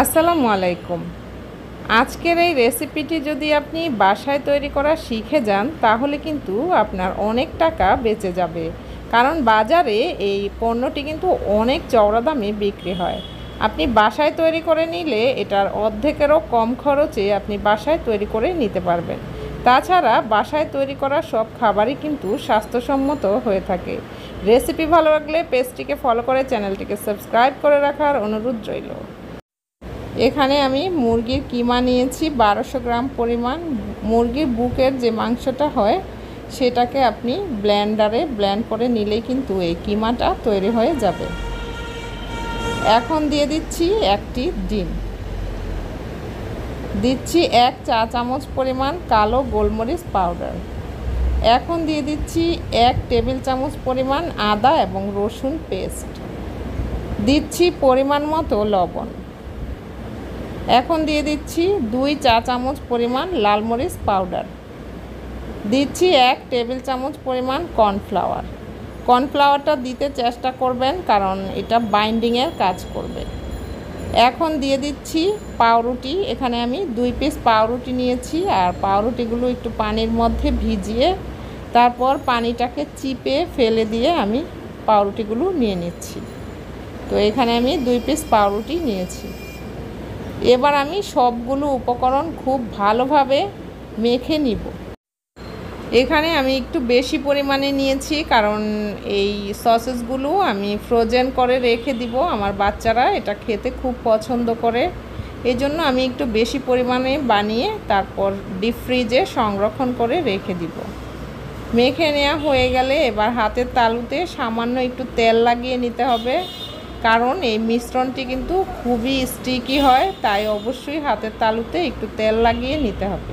আসসালামু আলাইকুম। আজকের এই রেসিপিটি যদি আপনি বাসায় তৈরি করা শিখে যান তাহলে কিন্তু আপনার অনেক টাকা বেঁচে যাবে। কারণ বাজারে এই পণ্যটি কিন্তু অনেক চওড়া দামে বিক্রি হয়। আপনি বাসায় তৈরি করে নিলে এটার অর্ধেকেরও কম খরচে আপনি বাসায় তৈরি করে নিতে পারবেন। তাছাড়া বাসায় তৈরি করা সব খাবারই কিন্তু স্বাস্থ্যসম্মত হয়ে থাকে। রেসিপি ভালো লাগলে পেজটিকে ফলো করে চ্যানেলটিকে সাবস্ক্রাইব করে রাখার অনুরোধ রইল। এখানে আমি মুরগির কিমা নিয়েছি 1200 গ্রাম পরিমাণ। মুরগির বুকের যে মাংসটা হয় সেটাকে আপনি ব্লেন্ডারে ব্লেন্ড করে নিলেই কিন্তু এই কিমাটা তৈরি হয়ে যাবে। এখন দিয়ে দিচ্ছি একটি ডিম, দিচ্ছি 1 চা চামচ পরিমাণ কালো গোলমরিচ পাউডার। এখন দিয়ে দিচ্ছি 1 টেবিল চামচ পরিমাণ আদা এবং রসুন পেস্ট, দিচ্ছি পরিমাণ মতো লবণ। এখন দিয়ে দিচ্ছি 2 চা চামচ পরিমাণ লাল মরিচ পাউডার, দিচ্ছি 1 টেবিল চামচ পরিমাণ কর্নফ্লাওয়ার। কর্নফ্লাওয়ারটা দিতে চেষ্টা করবেন কারণ এটা বাইন্ডিংয়ের কাজ করবে। এখন দিয়ে দিচ্ছি পাউরুটি। এখানে আমি 2 পিস পাউরুটি নিয়েছি, আর পাউরুটিগুলো একটু পানির মধ্যে ভিজিয়ে তারপর পানিটাকে চিপে ফেলে দিয়ে আমি পাউরুটিগুলো নিয়ে নিচ্ছি। তো এখানে আমি 2 পিস পাউরুটি নিয়েছি। এবার আমি সবগুলো উপকরণ খুব ভালোভাবে মেখে নিব। এখানে আমি একটু বেশি পরিমাণে নিয়েছি কারণ এই সসেসগুলো আমি ফ্রোজেন করে রেখে দিব। আমার বাচ্চারা এটা খেতে খুব পছন্দ করে, এই জন্য আমি একটু বেশি পরিমাণে বানিয়ে তারপর ডিপ ফ্রিজে সংরক্ষণ করে রেখে দিব। মেখে নেওয়া হয়ে গেলে এবার হাতের তালুতে সামান্য একটু তেল লাগিয়ে নিতে হবে, কারণ এই মিশ্রণটি কিন্তু খুবই স্টিকি হয়, তাই অবশ্যই হাতের তালুতে একটু তেল লাগিয়ে নিতে হবে।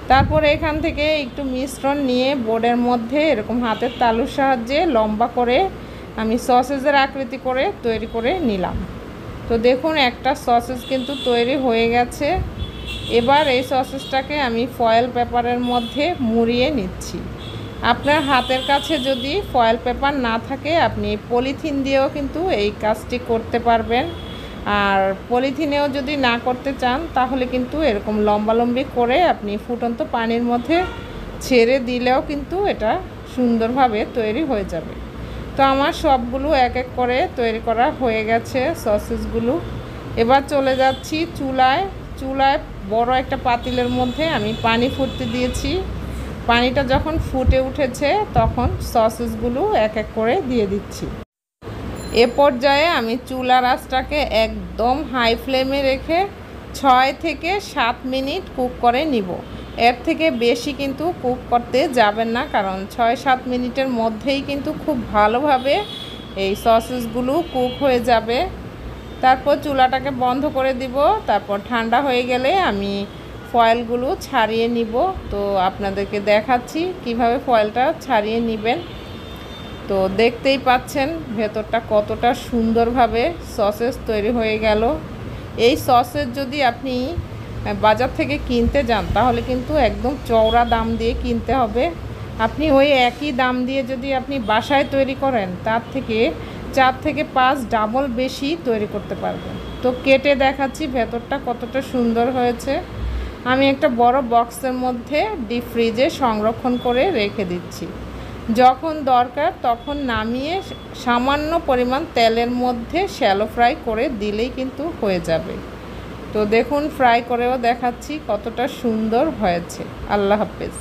তারপরে এখান থেকে একটু মিশ্রণ নিয়ে বোর্ডের মধ্যে এরকম হাতের তালুর সাহায্যে লম্বা করে আমি সসেজের আকৃতি করে তৈরি করে নিলাম। তো দেখুন একটা সসেজ কিন্তু তৈরি হয়ে গেছে। এবার এই সসেজটাকে আমি ফয়েল পেপারের মধ্যে মুড়িয়ে নিচ্ছি। আপনার হাতের কাছে যদি ফয়েল পেপার না থাকে আপনি পলিথিন দিয়েও কিন্তু এই কাজটি করতে পারবেন। আর পলিথিনেও যদি না করতে চান তাহলে কিন্তু এরকম লম্বালম্বি করে আপনি ফুটন্ত পানির মধ্যে ছেড়ে দিলেও কিন্তু এটা সুন্দরভাবে তৈরি হয়ে যাবে। তো আমার সবগুলো এক এক করে তৈরি করা হয়ে গেছে সসেসগুলো। এবার চলে যাচ্ছি চুলায়। বড় একটা পাতিলের মধ্যে আমি পানি ফুটতে দিয়েছি। পানিটা যখন ফুটে উঠেছে তখন সসেসগুলো এক এক করে দিয়ে দিচ্ছি। এ পর্যায়ে আমি চুলার আঁচটাকে একদম হাই ফ্লেমে রেখে 6 থেকে 7 মিনিট কুক করে নিব। এর থেকে বেশি কিন্তু কুক করতে যাবেন না, কারণ 6-7 মিনিটের মধ্যেই কিন্তু খুব ভালোভাবে এই সসেসগুলো কুক হয়ে যাবে। তারপর চুলাটাকে বন্ধ করে দিব। তারপর ঠান্ডা হয়ে গেলে আমি ফয়েলগুলো ছাড়িয়ে নিব। তো আপনাদেরকে দেখাচ্ছি কিভাবে ফয়েলটা ছাড়িয়ে নেবেন। তো দেখতেই পাচ্ছেন ভেতরটা কতটা সুন্দরভাবে সসেস তৈরি হয়ে গেল। এই সসেস যদি আপনি বাজার থেকে কিনতে যান তাহলে কিন্তু একদম চওড়া দাম দিয়ে কিনতে হবে। আপনি ওই একই দাম দিয়ে যদি আপনি বাসায় তৈরি করেন তার থেকে 4 থেকে 5 ডাবল বেশি তৈরি করতে পারবেন। তো কেটে দেখাচ্ছি ভেতরটা কতটা সুন্দর হয়েছে। আমি একটা বড় বক্সের মধ্যে ডিপ ফ্রিজে সংরক্ষণ করে রেখে দিচ্ছি। যখন দরকার তখন নামিয়ে সামান্য পরিমাণ তেলের মধ্যে শ্যালো ফ্রাই করে দিলেই কিন্তু হয়ে যাবে। তো দেখুন ফ্রাই করেও দেখাচ্ছি কতটা সুন্দর হয়েছে। আল্লাহ হাফেজ।